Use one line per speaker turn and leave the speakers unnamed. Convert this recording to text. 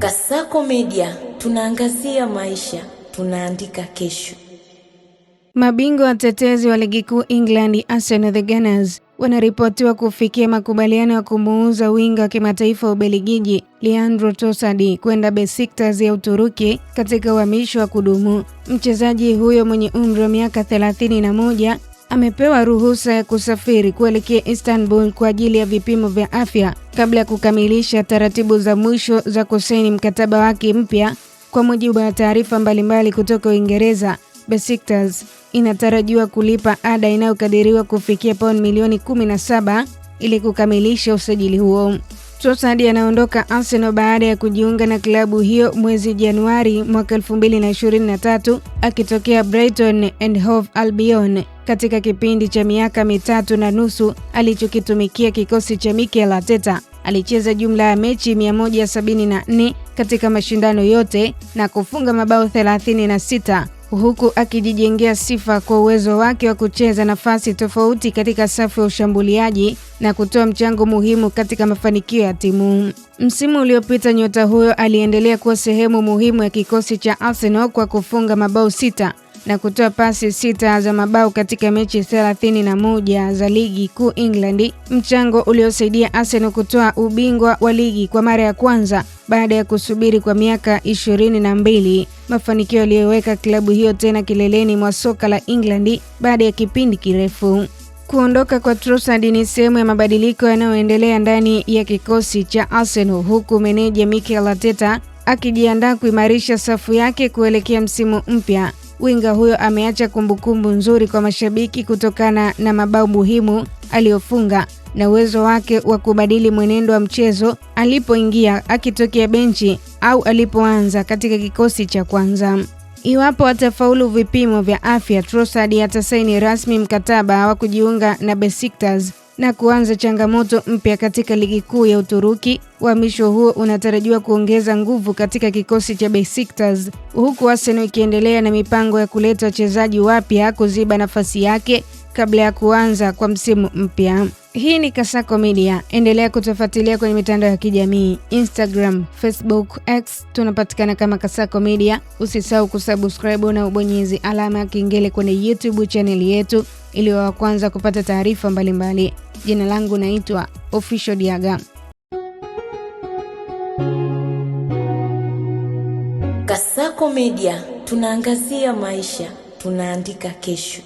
Kasako Media, tunaangazia maisha, tunaandika kesho.
Mabingwa watetezi wa ligi kuu England, Arsenal the Gunners, wanaripotiwa kufikia makubaliano ya kumuuza winga wa kimataifa wa Ubelgiji Leandro Trossard kwenda Besiktas ya Uturuki katika uhamisho wa kudumu. Mchezaji huyo mwenye umri wa miaka 31 amepewa ruhusa ya kusafiri kuelekea Istanbul kwa ajili ya vipimo vya afya kabla ya kukamilisha taratibu za mwisho za kusaini mkataba wake mpya. Kwa mujibu wa taarifa mbalimbali kutoka Uingereza, Besiktas inatarajiwa kulipa ada inayokadiriwa kufikia pauni milioni 17 ili kukamilisha usajili huo. Trossard anaondoka Arsenal baada ya kujiunga na klabu hiyo mwezi Januari mwaka 2023 akitokea Brighton and Hove Albion katika kipindi cha miaka 3.5 alichokitumikia kikosi cha Mikel Arteta. Alicheza jumla ya mechi 174 katika mashindano yote na kufunga mabao 36 huku akijijengea sifa kwa uwezo wake wa kucheza nafasi tofauti katika safu ya ushambuliaji na kutoa mchango muhimu katika mafanikio ya timu. Msimu uliopita nyota huyo aliendelea kuwa sehemu muhimu ya kikosi cha Arsenal kwa kufunga mabao 6 na kutoa pasi 6 za mabao katika mechi 31 za ligi kuu England, mchango uliosaidia Arsenal kutoa ubingwa wa ligi kwa mara ya kwanza baada ya kusubiri kwa miaka 22, mafanikio yaliyoweka klabu hiyo tena kileleni mwa soka la England baada ya kipindi kirefu. Kuondoka kwa Trossard ni sehemu ya mabadiliko yanayoendelea ndani ya kikosi cha Arsenal, huku meneja Mikel Arteta akijiandaa kuimarisha safu yake kuelekea msimu mpya. Winga huyo ameacha kumbukumbu nzuri kwa mashabiki kutokana na mabao muhimu aliyofunga na uwezo wake wa kubadili mwenendo wa mchezo alipoingia akitokea benchi au alipoanza katika kikosi cha kwanza. Iwapo atafaulu vipimo vya afya, Trossard atasaini rasmi mkataba wa kujiunga na Besiktas na kuanza changamoto mpya katika ligi kuu ya Uturuki. Uhamisho huo unatarajiwa kuongeza nguvu katika kikosi cha Besiktas, huku Arsenal ikiendelea na mipango ya kuleta wachezaji wapya kuziba nafasi yake kabla ya kuanza kwa msimu mpya. Hii ni Kasako Media. Endelea kutufuatilia kwenye mitandao ya kijamii, Instagram, Facebook, X, tunapatikana kama Kasako Media. Usisahau kusubscribe na ubonyezi alama ya kengele kwenye YouTube channel yetu ili wa kwanza kupata taarifa mbalimbali. Jina langu naitwa Official Diaga.
Kasako Media, tunaangazia maisha, tunaandika kesho.